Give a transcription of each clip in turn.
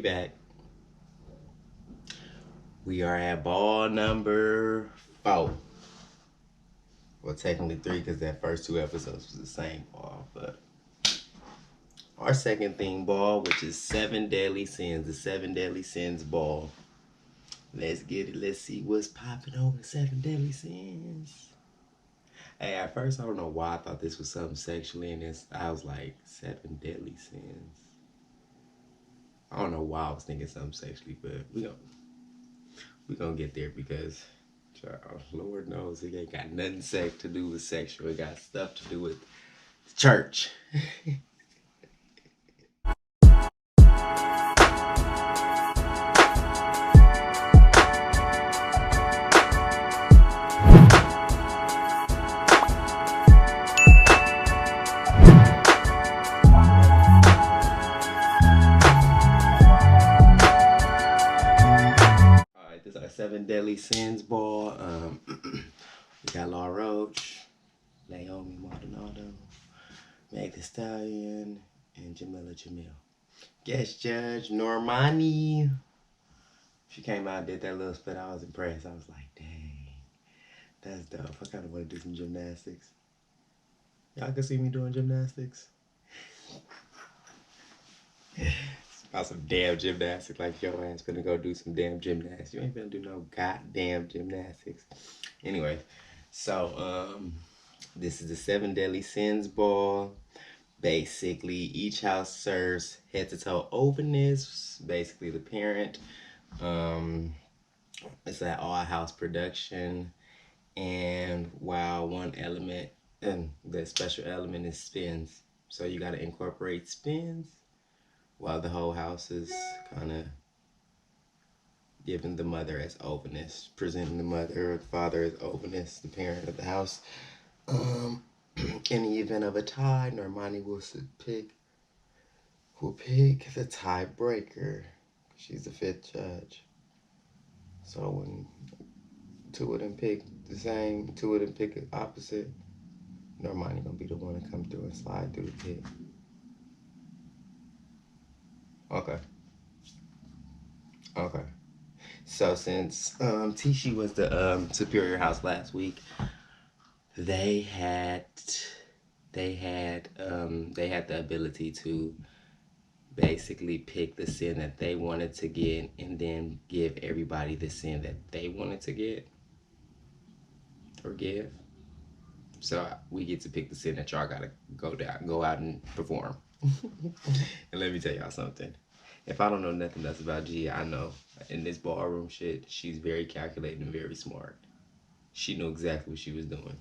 We back. We are at ball number 4. Well, technically 3 because that first 2 episodes was the same ball. But our second theme ball, which is 7 Deadly Sins, the 7 Deadly Sins ball. Let's get it. Let's see what's popping over the 7 Deadly Sins. Hey, at first I don't know why I thought this was something sexually, and I was like 7 Deadly Sins. I don't know why I was thinking something sexually, but we gonna get there because, Lord knows it ain't got nothing to do with sexual. It got stuff to do with the church. This is our 7 Deadly Sins ball. We got Law Roach, Naomi Maldonado, Meg Thee Stallion, and Jamila Jamil. Guest judge Normani. She came out and did that little split. I was impressed. I was like, dang, that's dope. I kind of want to do some gymnastics. Y'all can see me doing gymnastics. About some damn gymnastics, like your ass gonna go do some damn gymnastics. You ain't gonna do no goddamn gymnastics. Anyway, so this is the 7 Deadly Sins ball. Basically, each house serves head-to-toe overness. Basically, the parent. It's an all-house production, and while one element, and the special element is spins, so you gotta incorporate spins. While the whole house is kind of giving the mother as overness, presenting the mother or the father as overness, the parent of the house. In the event of a tie, Normani will pick the tiebreaker. She's the 5th judge. So when 2 of them pick the same, 2 of them pick the opposite, Normani gonna be the one to come through and slide through the pick. Okay. So since Tishi was the Superior House last week, they had the ability to basically pick the sin that they wanted to get and then give everybody the sin that they wanted to get or give. So we get to pick the sin that y'all gotta go out and perform. And let me tell y'all something. If I don't know nothing else about Gia, I know in this ballroom shit, she's very calculated and very smart. She knew exactly what she was doing.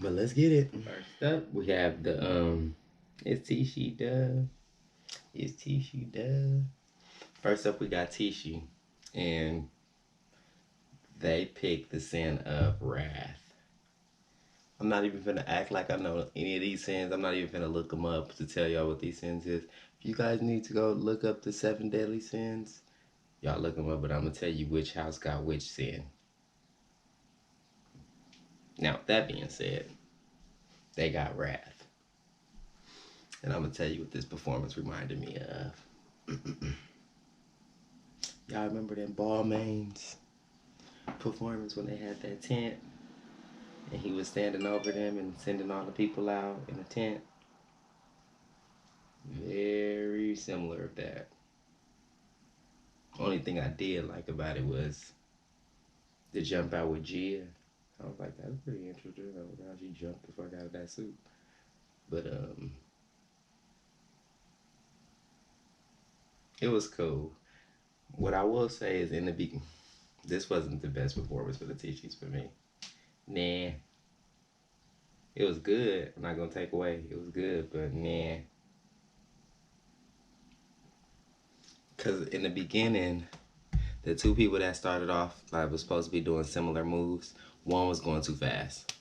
But let's get it. First up, we have the it's Tishi Dove. It's Tishi Dove. First up, we got Tishi, and they picked the sin of wrath. I'm not even finna act like I know any of these sins. I'm not even finna look them up to tell y'all what these sins is. If you guys need to go look up the 7 Deadly Sins, y'all look them up, but I'm gonna tell you which house got which sin. Now, that being said, they got wrath. And I'm gonna tell you what this performance reminded me of. Y'all remember them Balmain's performance when they had that tent? And he was standing over them and sending all the people out in the tent. Very similar of that. Only thing I did like about it was the jump out with Gia. I was like, that's pretty interesting. I don't know how she jumped the fuck out of that suit. But it was cool. What I will say is in the beginning, this wasn't the best performance for the Tishis for me. Nah. It was good. I'm not gonna take away. It was good, but nah. Cause in the beginning, the 2 people that started off like was supposed to be doing similar moves, one was going too fast.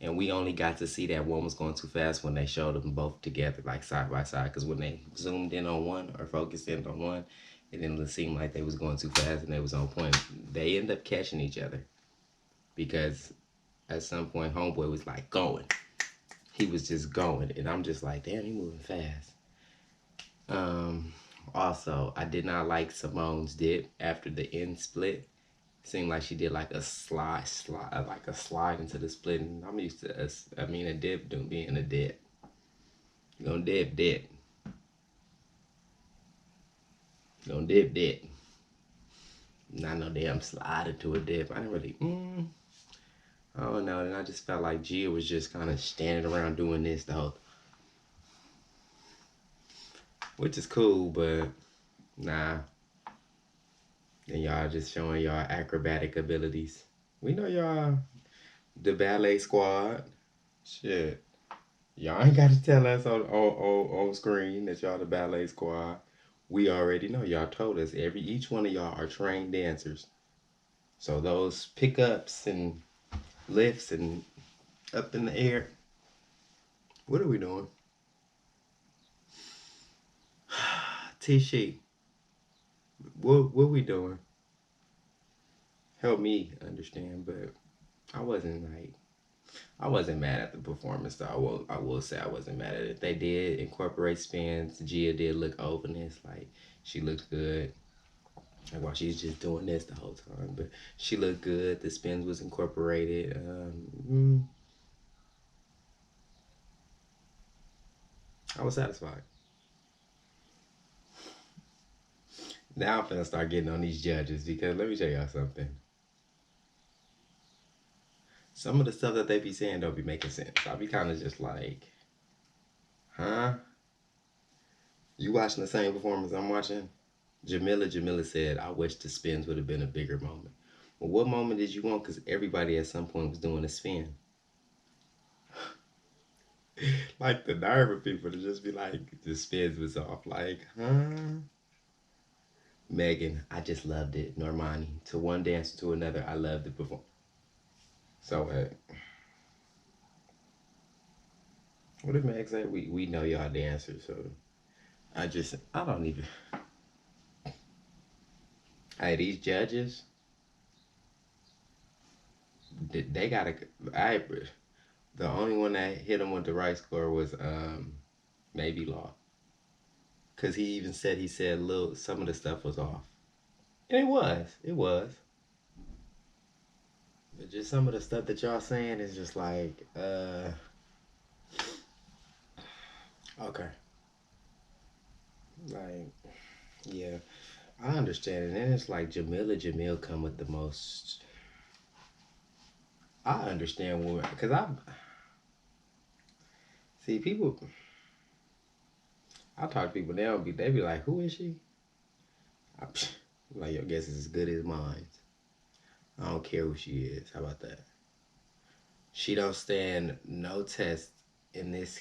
And we only got to see that one was going too fast when they showed them both together, like side by side. Because when they zoomed in on one or focused in on one, it didn't seem like they was going too fast and they was on point. They end up catching each other. Because at some point, homeboy was like going. He was just going. And I'm just like, damn, he moving fast. Also, I did not like Simone's dip after the end split. Seemed like she did like a slide, like a slide into the split. And I'm used to a dip doing being a dip. You gonna dip. You gonna dip. Not no damn slide into a dip. I didn't really, I don't know. And I just felt like Gia was just kind of standing around doing this the whole, which is cool, but nah. And y'all just showing y'all acrobatic abilities. We know y'all the ballet squad. Shit. Y'all ain't got to tell us on screen that y'all the ballet squad. We already know. Y'all told us each one of y'all are trained dancers. So those pickups and lifts and up in the air. What are we doing? T-She. What we doing? Help me understand, but I wasn't mad at the performance though. I will say I wasn't mad at it. They did incorporate spins. Gia did look overness, like she looked good. Like while she's just doing this the whole time, but she looked good. The spins was incorporated. I was satisfied. Now I'm finna start getting on these judges because let me tell y'all something. Some of the stuff that they be saying don't be making sense. I'll be kind of just like, huh? You watching the same performance I'm watching? Jamila said, I wish the spins would have been a bigger moment. Well, what moment did you want? Because everybody at some point was doing a spin. Like the nerve of people to just be like, the spins was off. Like, huh? Megan, I just loved it. Normani, to one dancer to another, I loved the performance. So, what if Meg said we know y'all dancers? So, I don't even. Hey, these judges, they gotta. The only one that hit him with the right score was maybe Law, cause he said some of the stuff was off, and it was, but just some of the stuff that y'all saying is just like okay, like yeah, I understand it, and it's like Jamil come with the most. I understand when, cause I see people. I talk to people, they be like, who is she? I, like your guess is as good as mine. I don't care who she is. How about that? She don't stand no test in this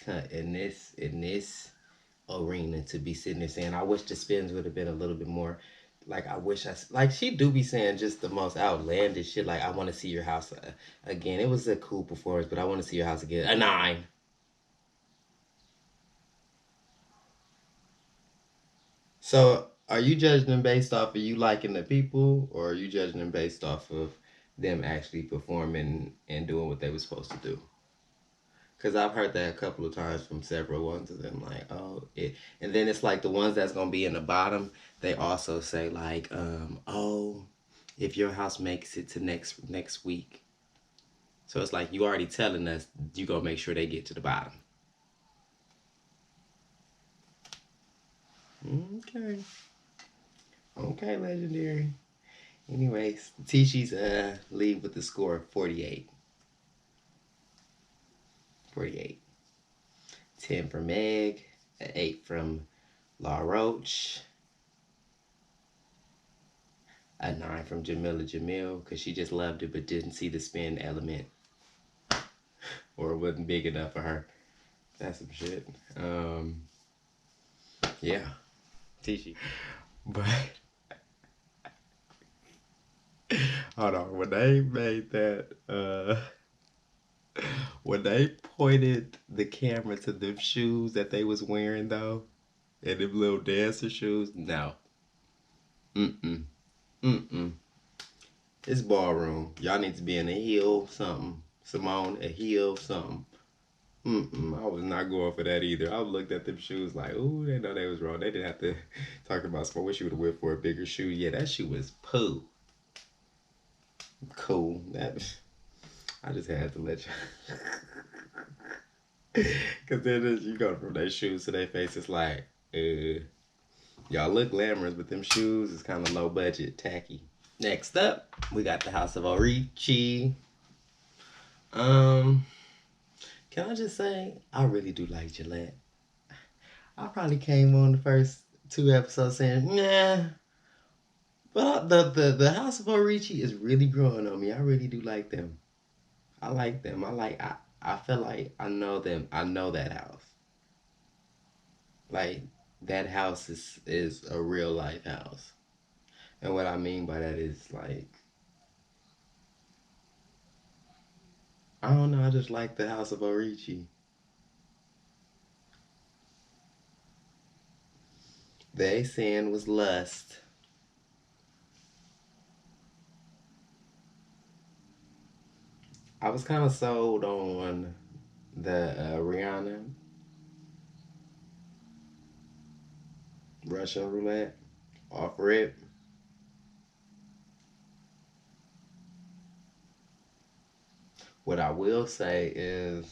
arena to be sitting there saying, I wish the spins would have been a little bit more. Like I wish like she do be saying just the most outlandish shit. Like I want to see your house again. It was a cool performance, but I want to see your house again. A 9. So are you judging them based off of you liking the people, or are you judging them based off of them actually performing and doing what they were supposed to do? Because I've heard that a couple of times from several ones of them, like, oh, and then it's like the ones that's gonna be in the bottom, they also say like, oh, if your house makes it to next week, so it's like you already telling us you gonna make sure they get to the bottom. Okay, legendary. Anyways, Tishi's lead with the score of 48. 48. 10 from Meg, an 8 from La Roach, a 9 from Jamil, because she just loved it but didn't see the spin element. Or it wasn't big enough for her. That's some shit. Yeah. Tishi. But hold on. When they made that when they pointed the camera to them shoes that they was wearing though, and them little dancer shoes, no. It's ballroom. Y'all need to be in a heel something. Simone, a heel something. I was not going for that either. I looked at them shoes like, ooh, they know they was wrong. They didn't have to talk about sport. Wish you would have went for a bigger shoe. Yeah, that shoe was poo. Cool. That I just had to let you. Cause then you go from their shoes to their face. It's like, y'all look glamorous, but them shoes is kind of low budget, tacky. Next up, we got the House of Orichi. Can I just say, I really do like Gillette. I probably came on the first 2 episodes saying, nah. But the House of Orichi is really growing on me. I really do like them. I like them. I feel like I know them. I know that house. Like that house is a real life house. And what I mean by that is like I don't know, I just like the House of Orichi. They saying was lust. I was kind of sold on the Rihanna Russian roulette off rip. What I will say is,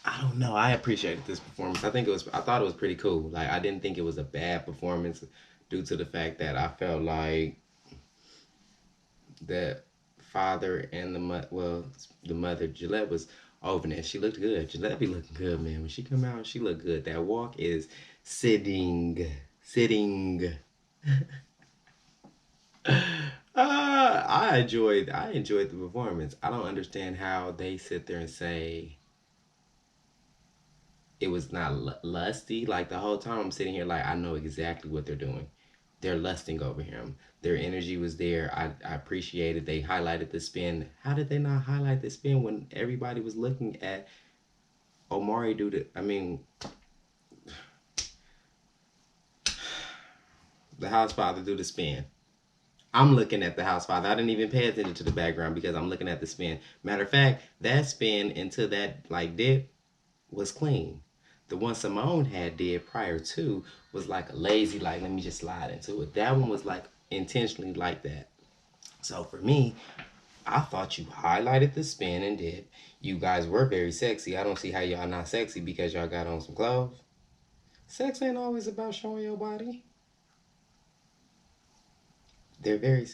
I don't know. I appreciated this performance. I thought it was pretty cool. Like, I didn't think it was a bad performance due to the fact that I felt like the father and the mother, Gillette was overness. She looked good. Gillette be looking good, man. When she come out, she look good. That walk is sitting. I enjoyed the performance. I don't understand how they sit there and say it was not lusty. Like the whole time I'm sitting here, like I know exactly what they're doing. They're lusting over him. Their energy was there. I appreciated. They highlighted the spin. How did they not highlight the spin when everybody was looking at Omari do the? I mean, the house father do the spin. I'm looking at the house father. I didn't even pay attention to the background because I'm looking at the spin. Matter of fact, that spin into that like dip was clean. The one Simone had did prior to was like a lazy, like let me just slide into it. That one was like intentionally like that. So for me, I thought you highlighted the spin and dip. You guys were very sexy. I don't see how y'all not sexy because y'all got on some clothes. Sex ain't always about showing your body. They're very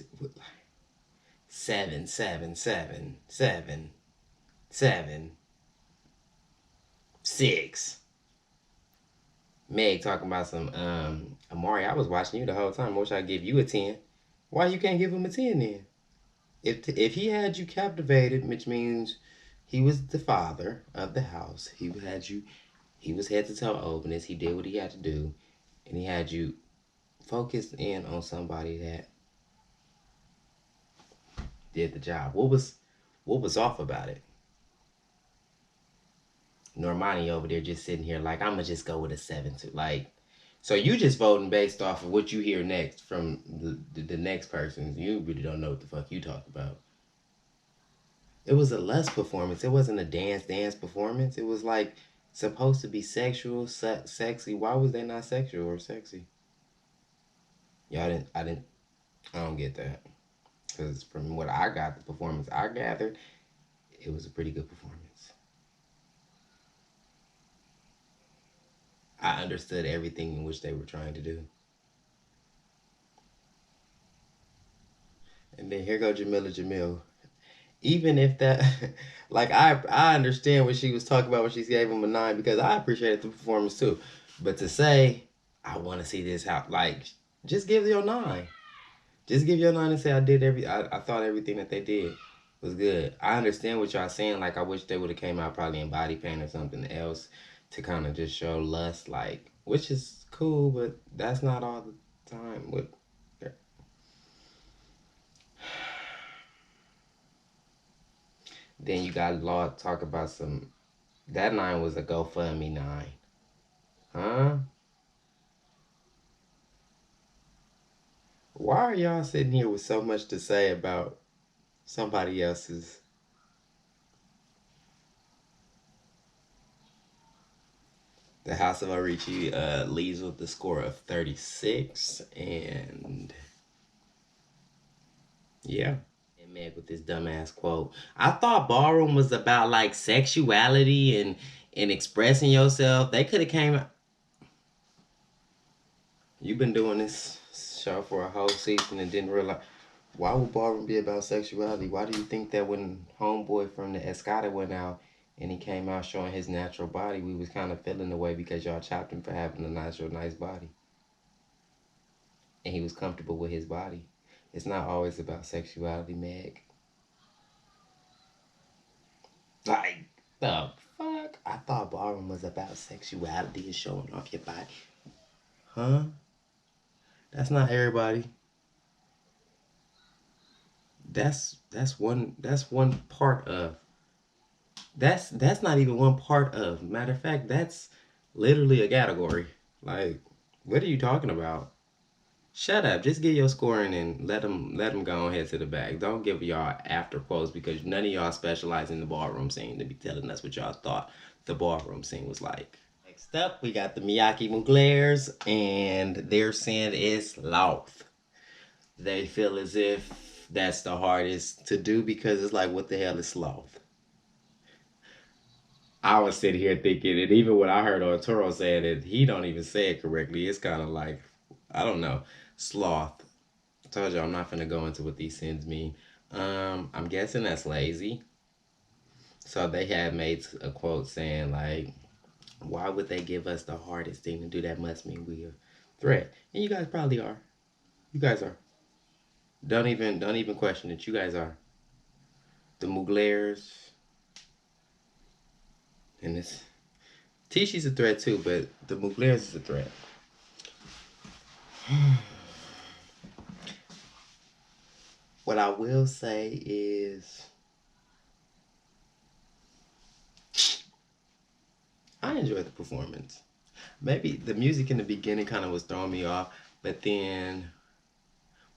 seven, seven, seven, seven, seven, six. Meg talking about some Amari. I was watching you the whole time. I wish I'd give you a 10. Why you can't give him a 10 then? If he had you captivated, which means he was the father of the house, he was head to toe openness, he did what he had to do, and he had you focused in on somebody that did the job. What was off about it? Normani over there just sitting here like I'ma just go with a 7-2. Like, so you just voting based off of what you hear next from the next person. You really don't know what the fuck you talked about. It was a lust performance. It wasn't a dance performance. It was like supposed to be sexual, sexy. Why was they not sexual or sexy? Y'all didn't. I didn't. I don't get that. Because from what I got, the performance I gathered, it was a pretty good performance. I understood everything in which they were trying to do. And then here go Jamil. Even if that, like I understand what she was talking about when she gave him a 9 because I appreciated the performance too. But to say I want to see this how like just give your 9. Just give your 9 and say I thought everything that they did was good. I understand what y'all saying. Like I wish they would have came out probably in body paint or something else to kind of just show lust, like which is cool, but that's not all the time. With then you got Law talk about some. That 9 was a GoFundMe 9, huh? Why are y'all sitting here with so much to say about somebody else's? The House of RAview leads with the score of 36, and yeah. And Meg with this dumbass quote. I thought ballroom was about like sexuality and expressing yourself. They could have came. You've been doing this show for a whole season and didn't realize. Why would ballroom be about sexuality? Why do you think that when homeboy from the Escada went out and he came out showing his natural body, we was kind of feeling the way because y'all chopped him for having a natural nice body, and he was comfortable with his body? It's not always about sexuality, Meg. Like the fuck? I thought ballroom was about sexuality and showing off your body. Huh? That's not everybody. That's one part of. That's not even one part of. Matter of fact, that's literally a category. Like, what are you talking about? Shut up. Just get your scoring and let them go ahead to the bag. Don't give y'all after quotes because none of y'all specialize in the ballroom scene to be telling us what y'all thought the ballroom scene was like. Next up, we got the Miyake Muglares, and their sin is sloth. They feel as if that's the hardest to do because it's like, what the hell is sloth? I was sitting here thinking, and even when I heard Arturo saying it, he don't even say it correctly. It's kind of like, I don't know, sloth. I told you I'm not gonna go into what these sins mean. I'm guessing that's lazy. So they had made a quote saying like, "Why would they give us the hardest thing to do? That must mean we a threat." And you guys probably are. You guys are. Don't even question it. You guys are. The Muglares and this Tishi's a threat too, but the Muglares is a threat. What I will say is I enjoyed the performance. Maybe the music in the beginning kind of was throwing me off, but then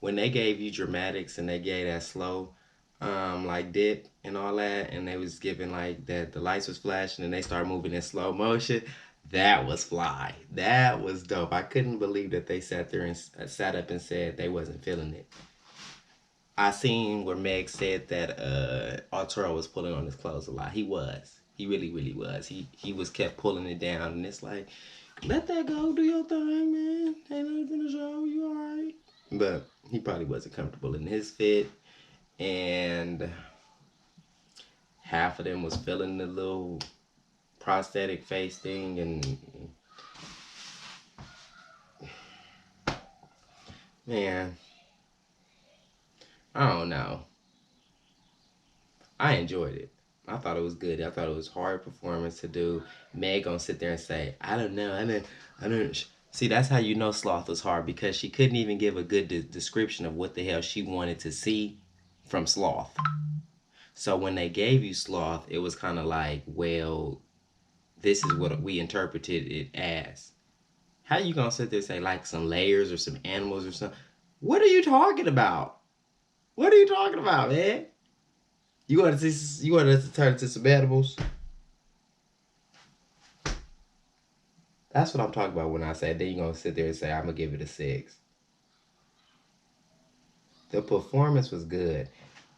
when they gave you dramatics and they gave that slow like dip and all that, and they was giving like that the lights was flashing and they started moving in slow motion, that was fly. That was dope. I couldn't believe that they sat there and sat up and said they wasn't feeling it. I seen where Meg said that Arturo was pulling on his clothes a lot. He was. He really, really was. He was kept pulling it down, and it's like, let that go, do your thing, man. Ain't nothing to show. You all right? But he probably wasn't comfortable in his fit, and half of them was feeling the little prosthetic face thing, and man, I don't know. I enjoyed it. I thought it was good. I thought it was hard performance to do. Meg gonna sit there and say, I don't know. I don't. See, that's how you know Sloth was hard because she couldn't even give a good description of what the hell she wanted to see from Sloth. So when they gave you Sloth, it was kind of like, well, this is what we interpreted it as. How you gonna sit there and say like some layers or some animals or something? What are you talking about? What are you talking about, man? You want us to turn into some animals? That's what I'm talking about when I say then you're gonna sit there and say I'm gonna give it a 6. The performance was good.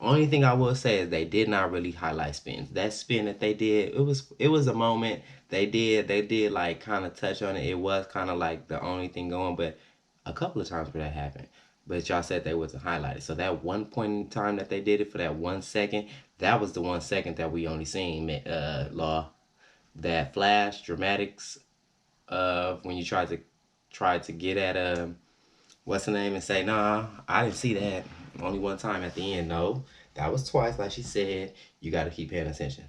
Only thing I will say is they did not really highlight spins. That spin that they did, it was a moment. They did like kind of touch on it. It was kind of like the only thing going, but a couple of times where that happened. But y'all said they wasn't highlighted. So that one point in time that they did it for that 1 second, that was the 1 second that we only seen Law. That flash dramatics of when you try to get at what's her name and say, nah, I didn't see that. Only one time at the end. No, that was twice. Like she said, you got to keep paying attention.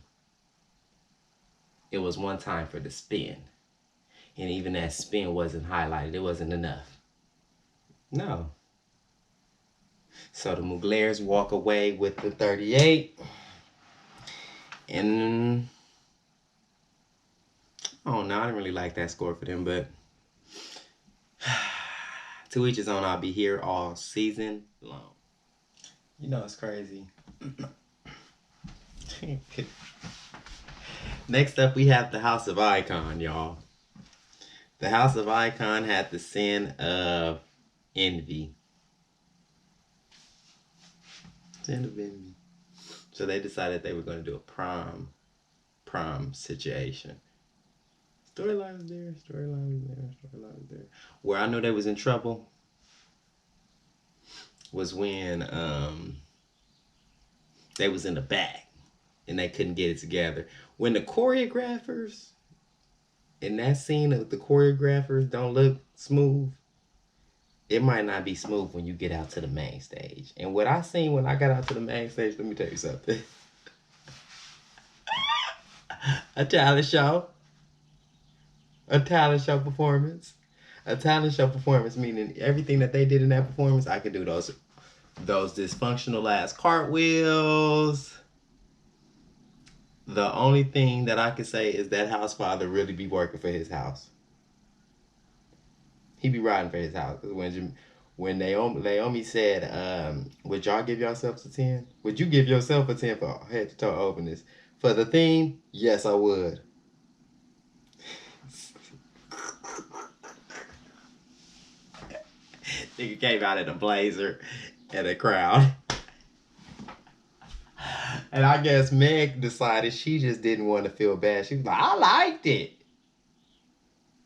It was one time for the spin. And even that spin wasn't highlighted. It wasn't enough. No. So the Muglares walk away with the 38. And I don't know. I didn't really like that score for them, but to each his own. I'll be here all season long. You know it's crazy. Next up, we have the House of Icon, y'all. The House of Icon had the sin of envy. Sin of envy. So they decided they were going to do a prom situation. Storyline was there, storyline was there, storyline was there. Where I knew they was in trouble was when they was in the back and they couldn't get it together. When the choreographers in that scene of the choreographers don't look smooth, it might not be smooth when you get out to the main stage. And what I seen when I got out to the main stage, let me tell you something. A talent show. A talent show performance. A talent show performance, meaning everything that they did in that performance, I could do those dysfunctional ass cartwheels. The only thing that I can say is that house father really be working for his house. He be riding for his house. When Naomi said, would y'all give yourselves a 10? Would you give yourself a 10 for head to toe openness? For the theme, yes, I would. Nigga came out in a blazer and a crowd. And I guess Meg decided she just didn't want to feel bad. She was like, I liked it.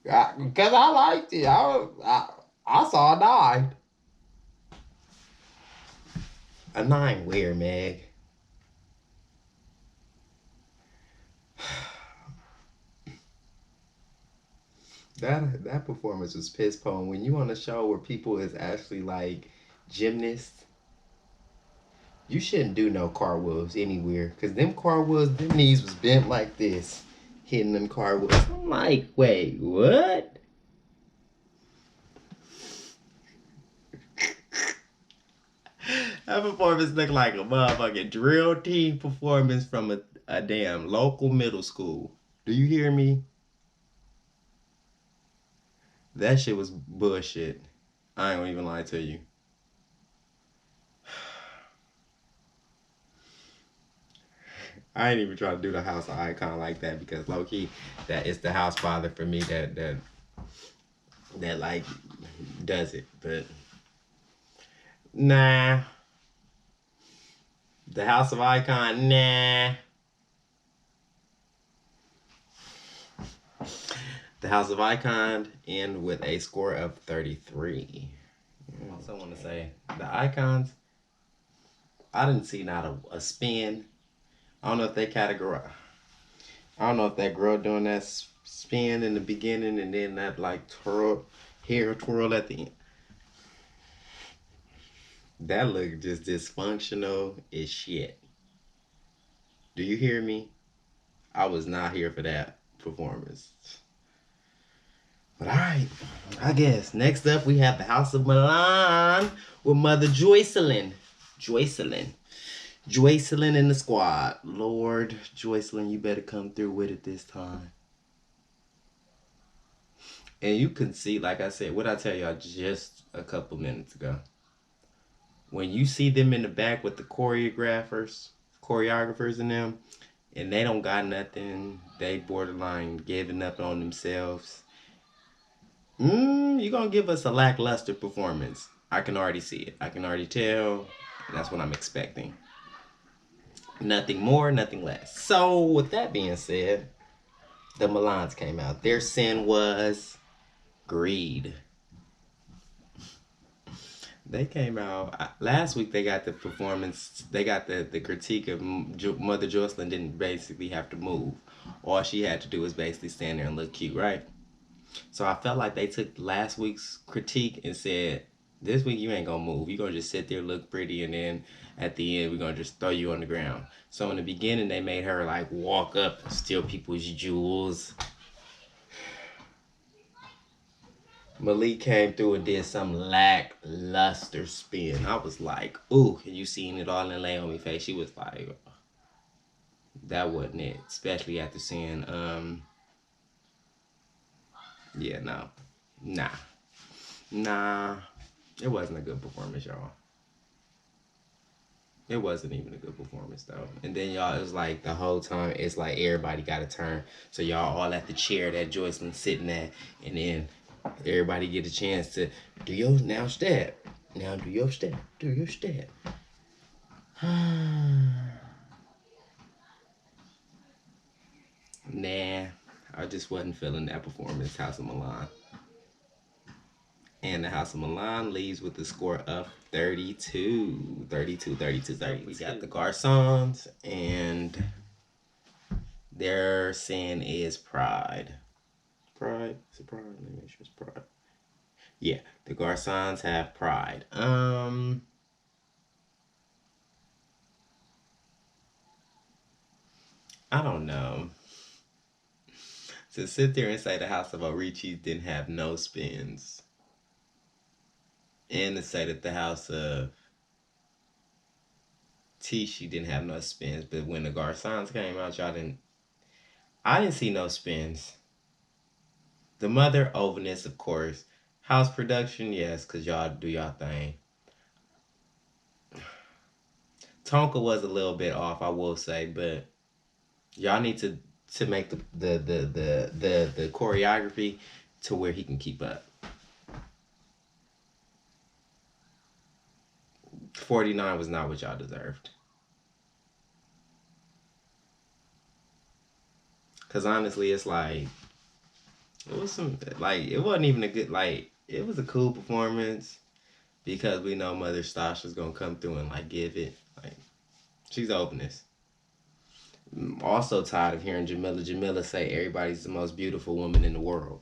Because I liked it. I saw a 9. A 9 where, Meg? That performance was piss poor. When you on a show where people is actually like gymnasts, you shouldn't do no cartwheels anywhere. Because them cartwheels, them knees was bent like this. Hitting them cartwheels. I'm like, wait, what? That performance looked like a motherfucking drill team performance from a damn local middle school. Do you hear me? That shit was bullshit. I ain't gonna even lie to you. I ain't even trying to do the House of Icon like that because low key, that is the house father for me that like does it. But nah. The House of Icon, nah. The House of Icon end with a score of 33. I also want to say the Icons, I didn't see not a spin. I don't know if they categorize. I don't know if that girl doing that spin in the beginning and then that like hair twirl at the end. That looked just dysfunctional as shit. Do you hear me? I was not here for that performance. But alright, I guess. Next up we have the House of Milan with Mother Joycelyn. Joycelyn in the squad. Lord, Joycelyn, you better come through with it this time. And you can see, like I said, what I tell y'all just a couple minutes ago. When you see them in the back with the choreographers and them, and they don't got nothing, they borderline giving up on themselves. You're gonna give us a lackluster performance. I can already see it. I can already tell. That's what I'm expecting. Nothing more, nothing less. So, with that being said, the Milans came out. Their sin was greed. They came out last week. They got the performance. They got the critique of Mother Joycelyn didn't basically have to move. All she had to do was basically stand there and look cute, right? So I felt like they took last week's critique and said, this week you ain't gonna move. You're gonna just sit there, look pretty, and then at the end we're gonna just throw you on the ground. So in the beginning they made her like walk up and steal people's jewels. Malik came through and did some lackluster spin. I was like, ooh, and you seen it all in Naomi's face. She was like, that wasn't it. Especially after seeing, yeah, no. Nah. It wasn't a good performance, y'all. It wasn't even a good performance though. And then y'all, it was like the whole time, it's like everybody got a turn. So y'all all at the chair that Joycelyn sitting at, and then everybody get a chance to do your now step. Now do your step. Do your step. Nah, I just wasn't feeling that performance, House of Milan. And the House of Milan leaves with the score of 32. 32, 32, 30. We got the Garçons, and their sin is pride. Pride? Is it pride? Let me make sure it's pride. Yeah, the Garçons have pride. I don't know. To sit there and say the House of Orichis didn't have no spins, and to say that the House of Tishi didn't have no spins, but when the Garçons came out, I didn't see no spins. The mother, overness, of course. House production, yes, because y'all do y'all thing. Tonka was a little bit off, I will say, but y'all need to make the choreography to where he can keep up. 49 was not what y'all deserved. Because honestly, it's like, it was some, like, it wasn't even a good, like, it was a cool performance because we know Mother Stasha's going to come through and, like, give it. Like, she's openness. Also tired of hearing Jamila say everybody's the most beautiful woman in the world.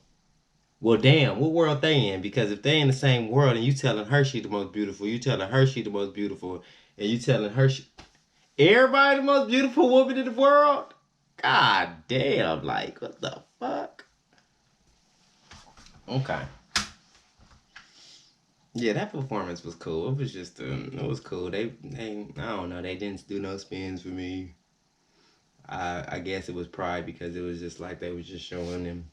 Well, damn, what world they in? Because if they in the same world and you telling her she the most beautiful, you telling her she the most beautiful, and you telling her everybody the most beautiful woman in the world? God damn, like, what the fuck? Okay. Yeah, that performance was cool. It was just, it was cool. They, I don't know, they didn't do no spins for me. I guess it was pride because it was just like they was just showing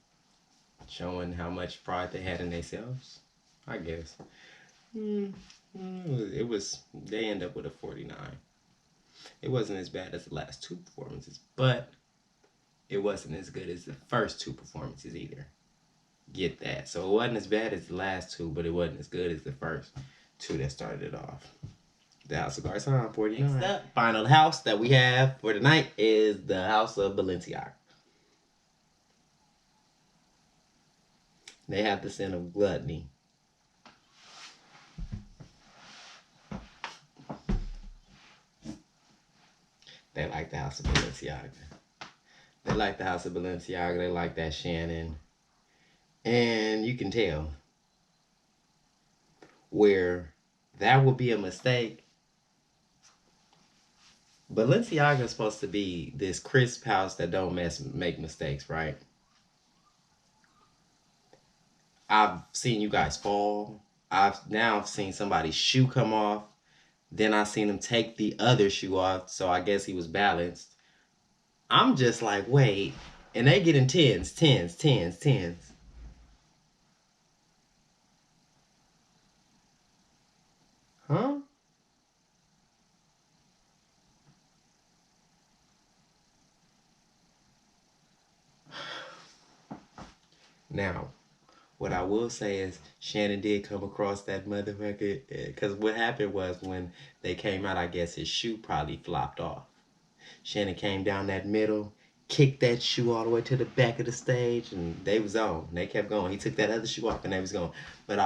how much pride they had in themselves. I guess. It was, they end up with a 49. It wasn't as bad as the last two performances, but it wasn't as good as the first two performances either. Get that. So it wasn't as bad as the last two, but it wasn't as good as the first two that started it off. The House of Garçon, 49. Next up, final house that we have for tonight is the House of Balenciaga. They have the sin of gluttony. They like the House of Balenciaga. They like the House of Balenciaga. They like that Shannon. And you can tell where that would be a mistake. Balenciaga is supposed to be this crisp house that don't make mistakes, right? I've seen you guys fall. I've now seen somebody's shoe come off. Then I seen him take the other shoe off, so I guess he was balanced. I'm just like, wait. And they get in tens. Huh? Now, what I will say is Shannon did come across that motherfucker, because what happened was when they came out, I guess his shoe probably flopped off. Shannon came down that middle, kicked that shoe all the way to the back of the stage, and they was on. They kept going. He took that other shoe off and they was going. But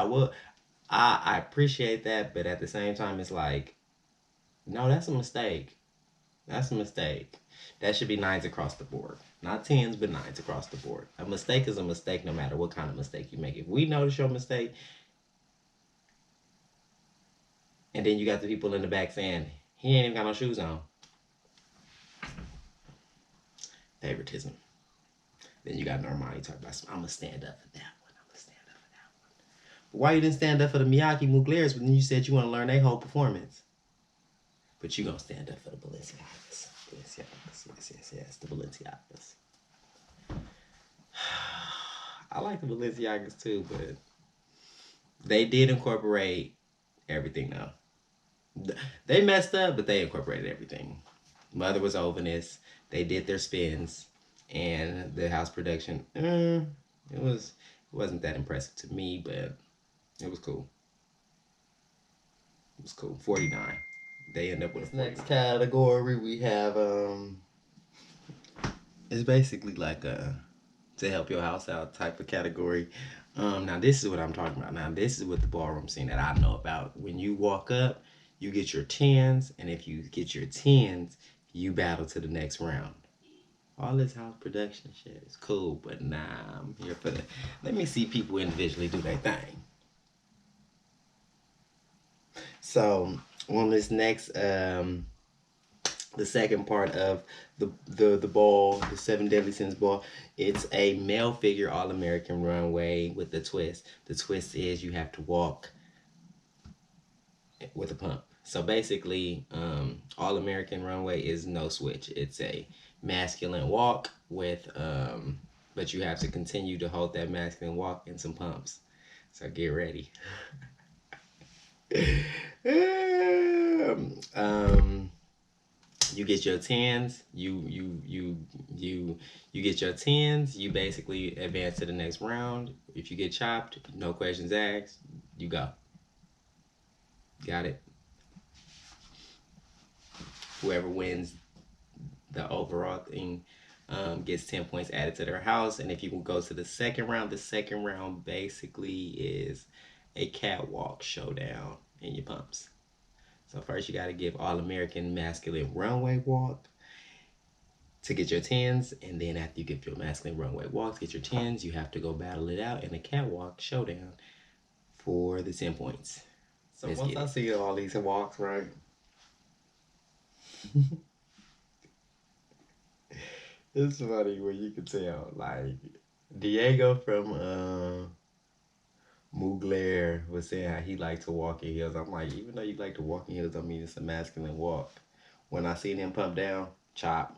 I appreciate that, but at the same time, it's like, no, that's a mistake. That's a mistake. That should be 9s across the board. Not 10s, but 9s across the board. A mistake is a mistake no matter what kind of mistake you make. If we notice your mistake, and then you got the people in the back saying, he ain't even got no shoes on. Favoritism. Then you got Normani talking about, I'm going to stand up for that one. But why you didn't stand up for the Miyake Mugleris when you said you want to learn their whole performance? But you going to stand up for the Balenciagas. Yes, the Balenciagas. I like the Balenciagas too, but they did incorporate everything though. They messed up, but they incorporated everything. Mother was overness. They did their spins, and the house production. It wasn't that impressive to me, but it was cool. It was cool. 49. They end up with this next category. We have it's basically like a to help your house out type of category. Now this is what I'm talking about. Now this is what the ballroom scene that I know about. When you walk up, you get your 10s, and if you get your 10s, you battle to the next round. All this house production shit is cool, but nah, I'm here for the. Let me see people individually do their thing. So on this next, the second part of the ball, the Seven Deadly Sins ball, it's a male figure All-American runway with the twist. The twist is you have to walk with a pump. So basically, All-American runway is no switch. It's a masculine walk with, but you have to continue to hold that masculine walk and some pumps. So get ready. You get your 10s. You get your 10s. You basically advance to the next round. If you get chopped, no questions asked. You go. Got it. Whoever wins the overall thing gets 10 points added to their house. And if you go to the second round basically is a catwalk showdown in your pumps. So first you got to give All-American masculine runway walk to get your 10s. And then after you get your masculine runway walk to get your 10s, you have to go battle it out in a catwalk showdown for the 10 points. So once I see all these walks, right? It's funny where you can tell, like, Diego from Mugler was saying how he liked to walk in hills. I'm like, even though you like to walk in hills, I mean, it's a masculine walk. When I seen him pump down, chop.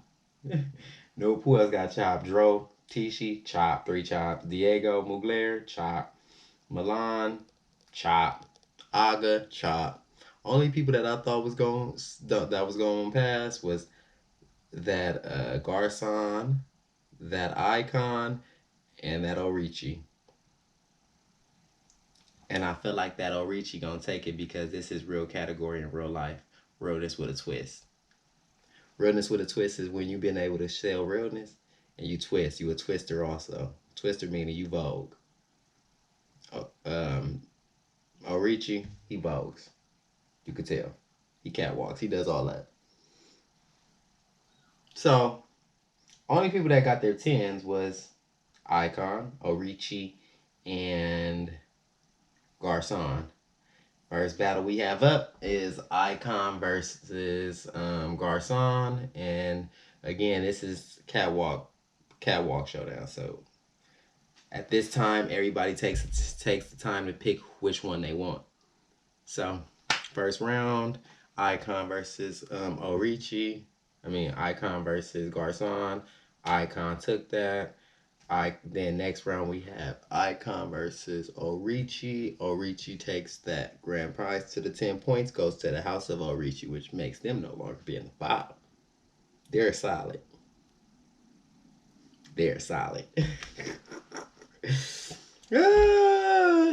Nope, who else got chopped? Dro, Tishi, chop, 3 chops. Diego, Mugler, chop. Milan, chop. Aga, chop. Only people that I thought was going pass was that Garcon, that Icon, and that Orichi. And I feel like that Orichi gonna take it because this is real category in real life. Realness with a twist. Realness with a twist is when you've been able to sell realness and you twist. You a twister also. Twister meaning you vogue. Orichi, he vogues. You could tell. He catwalks. He does all that. So, only people that got their 10s was Icon, Orichi, and Garcon. First battle we have up is Icon versus Garcon, and again, this is catwalk showdown. So at this time, everybody takes the time to pick which one they want. So first round, Icon versus Orichi. Icon versus Garcon. Icon took that. Then next round we have Icon versus Orichi. Orichi takes that grand prize to the 10 points, goes to the house of Orichi, which makes them no longer be in the bottom. They're solid. They're solid.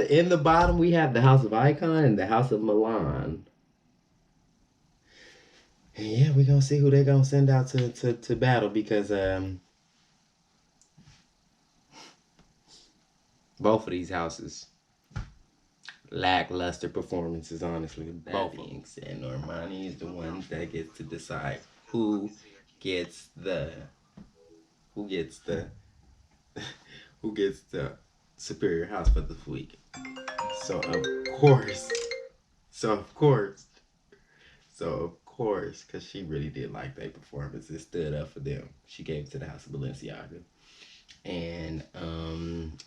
In the bottom we have the house of Icon and the house of Milan. And yeah, we're gonna see who they're gonna send out to battle because both of these houses lackluster performances, honestly. Both being said, Normani is the one that gets to decide who gets the superior house for the week. So of course, because she really did like their performance, it stood up for them. She gave it to the house of Balenciaga. And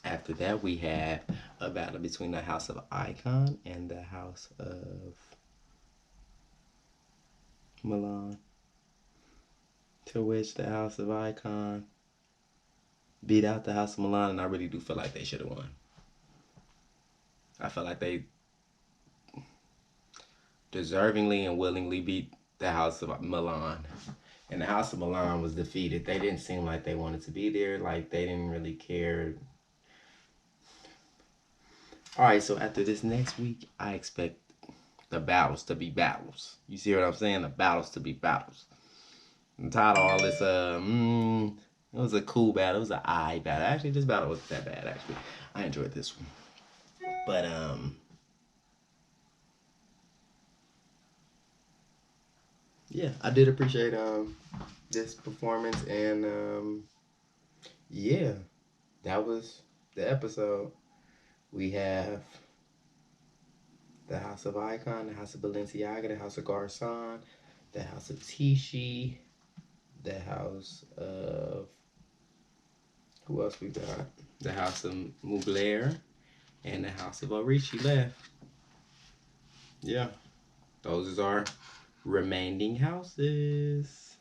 after that, we have a battle between the house of Icon and the house of Milan. To which the house of Icon beat out the house of Milan, and I really do feel like they should have won. I felt like deservingly and willingly beat the House of Milan. And the House of Milan was defeated. They didn't seem like they wanted to be there. Like, they didn't really care. Alright, so after this next week, I expect the battles to be battles. You see what I'm saying? The battles to be battles. I'm tired of all this, it was a cool battle. It was an eye battle. Actually, this battle wasn't that bad, actually. I enjoyed this one. But, yeah, I did appreciate, this performance. And, yeah, that was the episode. We have the House of Icon, the House of Balenciaga, the House of Garcon, the House of Tishi, the House of... Who else we got? The House of Mugler and the House of Orichi left. Yeah. Those is our remaining houses.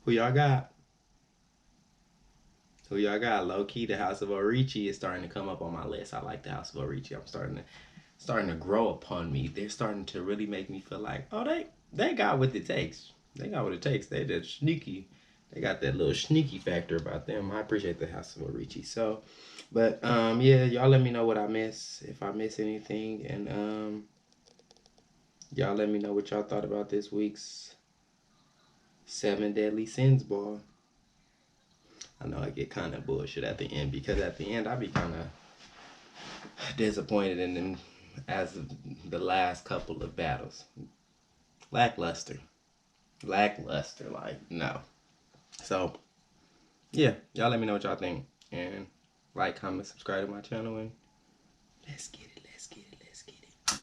Who y'all got? Who y'all got? Low key, the House of Orichi is starting to come up on my list. I like the House of Orichi. I'm starting to grow upon me. They're starting to really make me feel like, oh, they got what it takes. They got what it takes. They just sneaky. They got that little sneaky factor about them. I appreciate the House of Orichi. So, but yeah, y'all let me know what I miss, if I miss anything, and y'all let me know what y'all thought about this week's 7 Deadly Sins ball. I know I get kind of bullshit at the end, because at the end I be kind of disappointed in them as of the last couple of battles. Lackluster, like, no. So, yeah, y'all let me know what y'all think. And like, comment, subscribe to my channel, and let's get it.